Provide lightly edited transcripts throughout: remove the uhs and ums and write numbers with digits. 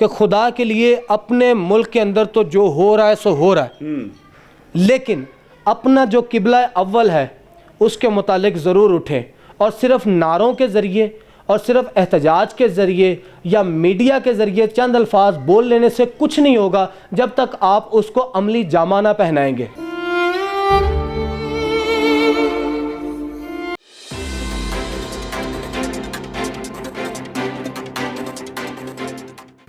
کہ خدا کے لیے اپنے ملک کے اندر تو جو ہو رہا ہے سو ہو رہا ہے، لیکن اپنا جو قبلہ اول ہے اس کے متعلق ضرور اٹھیں، اور صرف نعروں کے ذریعے اور صرف احتجاج کے ذریعے یا میڈیا کے ذریعے چند الفاظ بول لینے سے کچھ نہیں ہوگا جب تک آپ اس کو عملی جامہ نہ پہنائیں گے۔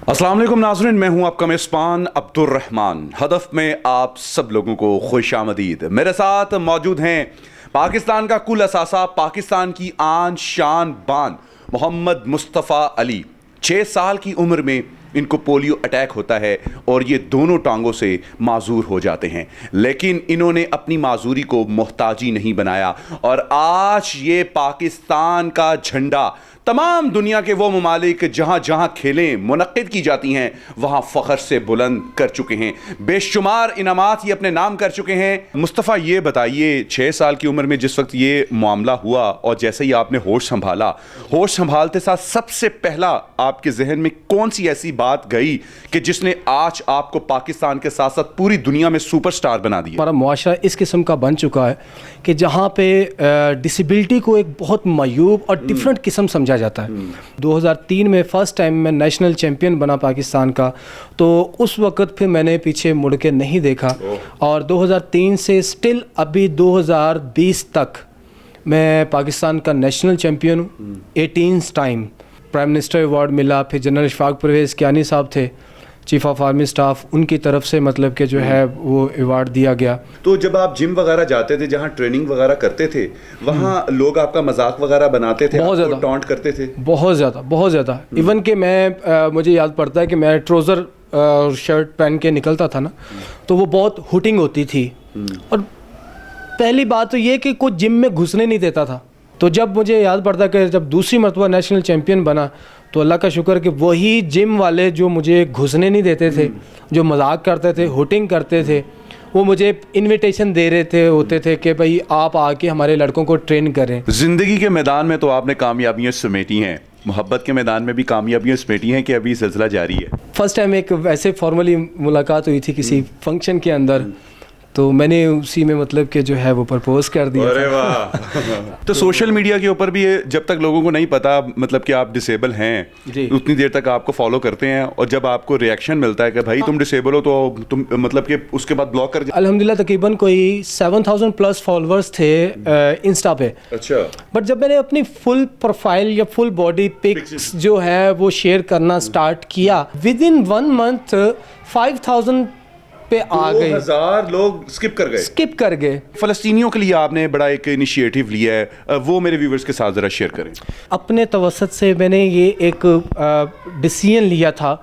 السلام علیکم ناظرین، میں ہوں آپ کا میزبان عبد الرحمن۔ ہدف میں آپ سب لوگوں کو خوش آمدید۔ میرے ساتھ موجود ہیں پاکستان کا کل اثاثہ، پاکستان کی آن شان بان، محمد مصطفیٰ علی۔ 6 سال کی عمر میں ان کو پولیو اٹیک ہوتا ہے اور یہ دونوں ٹانگوں سے معذور ہو جاتے ہیں، لیکن انہوں نے اپنی معذوری کو محتاجی نہیں بنایا، اور آج یہ پاکستان کا جھنڈا تمام دنیا کے وہ ممالک جہاں جہاں کھیلیں منعقد کی جاتی ہیں وہاں فخر سے بلند کر چکے ہیں، بے شمار انعامات یہ اپنے نام کر چکے ہیں۔ مصطفیٰ، یہ بتائیے 6 سال کی عمر میں جس وقت یہ معاملہ ہوا اور جیسے ہی آپ نے ہوش سنبھالا، ہوش سنبھالتے ساتھ سب سے پہلا آپ کے ذہن میں کون سی ایسی بات گئی کہ جس نے آج آپ کو پاکستان کے ساتھ ساتھ پوری دنیا میں سپر سٹار بنا دیا؟ ہمارا معاشرہ اس قسم کا بن چکا ہے کہ جہاں پہ ڈسیبلٹی کو ایک بہت معیوب اور ڈفرینٹ قسم سمجھا جاتا ہے۔ 2003 میں فرسٹ ٹائم میں نیشنل چیمپئن بنا پاکستان کا، تو اس وقت پھر میں نے پیچھے مڑ کے نہیں دیکھا، اور 2003 سے سٹل ابھی 2020 تک میں پاکستان کا نیشنل چیمپئن ہوں۔ 18 ٹائم پرائم منسٹر ایوارڈ ملا، پھر جنرل اشفاق پرویز کیانی صاحب تھے چیف آف آرمی اسٹاف، ان کی طرف سے مطلب کہ جو ہے وہ ایوارڈ دیا گیا۔ تو جب آپ جم وغیرہ جاتے تھے، جہاں ٹریننگ وغیرہ کرتے تھے، وہاں لوگ آپ کا مذاق وغیرہ بناتے تھے، بہت زیادہ ٹونٹ کرتے تھے؟ بہت زیادہ ایون کہ میں مجھے یاد پڑتا ہے کہ میں ٹروزر شرٹ پہن کے نکلتا تھا نا، تو وہ بہت ہوٹنگ ہوتی تھی، اور پہلی بات تو یہ کہ کوئی جم میں گھسنے نہیں دیتا تھا۔ تو جب مجھے یاد پڑتا کہ جب دوسری مرتبہ نیشنل چیمپئن بنا تو اللہ کا شکر کہ وہی جم والے جو مجھے گھسنے نہیں دیتے تھے، جو مذاق کرتے تھے، ہوٹنگ کرتے تھے، وہ مجھے انویٹیشن دے رہے ہوتے تھے کہ بھائی آپ آ کے ہمارے لڑکوں کو ٹرین کریں۔ زندگی کے میدان میں تو آپ نے کامیابیاں سمیٹی ہیں، محبت کے میدان میں بھی کامیابیاں سمیٹی ہیں کہ ابھی سلسلہ جاری ہے؟ فرسٹ ٹائم ایک ویسے فارملی ملاقات ہوئی تھی کسی فنکشن کے اندر، تو میں نے اسی میں مطلب کہ جو ہے وہ پرپوز کر دیا۔ ارے واہ! تو سوشل میڈیا کے اوپر بھی جب تک لوگوں کو نہیں پتا مطلب کہ آپ ڈسیبل ہیں اتنی دیر تک آپ کو فالو کرتے ہیں، اور جب آپ کو ریئیکشن ملتا ہے کہ بھائی تم ڈسیبل ہو تو تم مطلب کہ اس کے بعد بلاک کر الحمدللہ تقریباً کوئی 7000 پلس فالوورس تھے انسٹا پہ۔ اچھا، بٹ جب میں نے اپنی فل پروفائل یا فل باڈی پکس جو ہے وہ شیئر کرنا سٹارٹ کیا، ود ان 1 منتھ 5000 پہ آ گئے، 2000 لوگ اسکپ کر گئے۔ فلسطینیوں کے لیے آپ نے بڑا ایک انیشیٹو لیا ہے، وہ میرے ویورز کے ساتھ ذرا شیئر کریں۔ اپنے توسط سے میں نے یہ ایک ڈیسیژن لیا تھا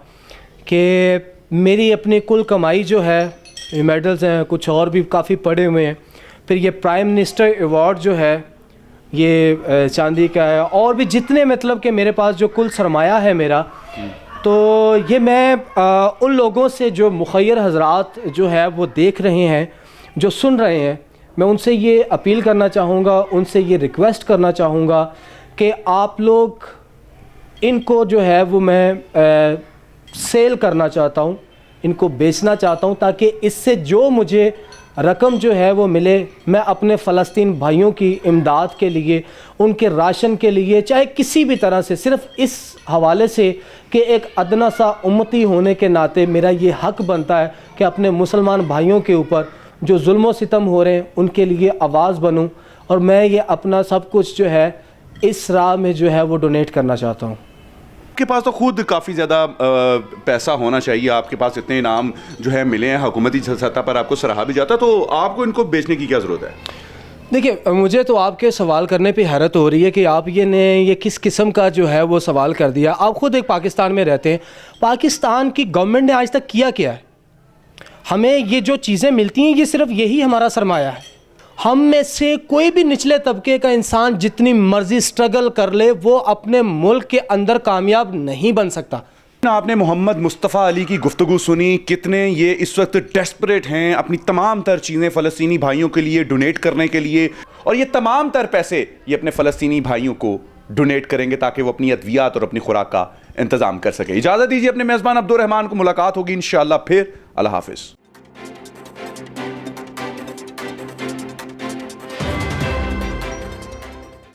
کہ میری اپنی کل کمائی جو ہے، میڈلز ہیں کچھ اور بھی کافی پڑے ہوئے ہیں، پھر یہ پرائم منسٹر ایوارڈ جو ہے یہ چاندی کا ہے، اور بھی جتنے مطلب کہ میرے پاس جو کل سرمایہ ہے میرا، تو یہ میں ان لوگوں سے جو مخیر حضرات جو ہے وہ دیکھ رہے ہیں، جو سن رہے ہیں، میں ان سے یہ اپیل کرنا چاہوں گا، ان سے یہ ریکویسٹ کرنا چاہوں گا کہ آپ لوگ ان کو جو ہے وہ میں سیل کرنا چاہتا ہوں، ان کو بیچنا چاہتا ہوں، تاکہ اس سے جو مجھے رقم جو ہے وہ ملے، میں اپنے فلسطین بھائیوں کی امداد کے لیے، ان کے راشن کے لیے، چاہے کسی بھی طرح سے، صرف اس حوالے سے کہ ایک ادنا سا امتی ہونے کے ناطے میرا یہ حق بنتا ہے کہ اپنے مسلمان بھائیوں کے اوپر جو ظلم و ستم ہو رہے ہیں ان کے لیے آواز بنوں، اور میں یہ اپنا سب کچھ جو ہے اس راہ میں جو ہے وہ ڈونیٹ کرنا چاہتا ہوں۔ آپ کے پاس تو خود کافی زیادہ پیسہ ہونا چاہیے، آپ کے پاس اتنے انعام جو ہے ملے ہیں، حکومتی سطح پر آپ کو سراہا بھی جاتا ہے، تو آپ کو ان کو بیچنے کی کیا ضرورت ہے؟ دیکھیے، مجھے تو آپ کے سوال کرنے پہ حیرت ہو رہی ہے کہ آپ یہ کس قسم کا جو ہے وہ سوال کر دیا۔ آپ خود ایک پاکستان میں رہتے ہیں، پاکستان کی گورنمنٹ نے آج تک کیا ہے؟ ہمیں یہ جو چیزیں ملتی ہیں یہ صرف یہی ہمارا سرمایہ ہے۔ ہم میں سے کوئی بھی نچلے طبقے کا انسان جتنی مرضی سٹرگل کر لے، وہ اپنے ملک کے اندر کامیاب نہیں بن سکتا۔ آپ نے محمد مصطفیٰ علی کی گفتگو سنی، کتنے یہ اس وقت ڈیسپریٹ ہیں اپنی تمام تر چیزیں فلسطینی بھائیوں کے لیے ڈونیٹ کرنے کے لیے، اور یہ تمام تر پیسے یہ اپنے فلسطینی بھائیوں کو ڈونیٹ کریں گے تاکہ وہ اپنی ادویات اور اپنی خوراک کا انتظام کر سکے. اجازت دیجیے اپنے میزبان عبد الرحمان کو, ملاقات ہوگی انشاءاللہ پھر. اللہ حافظ.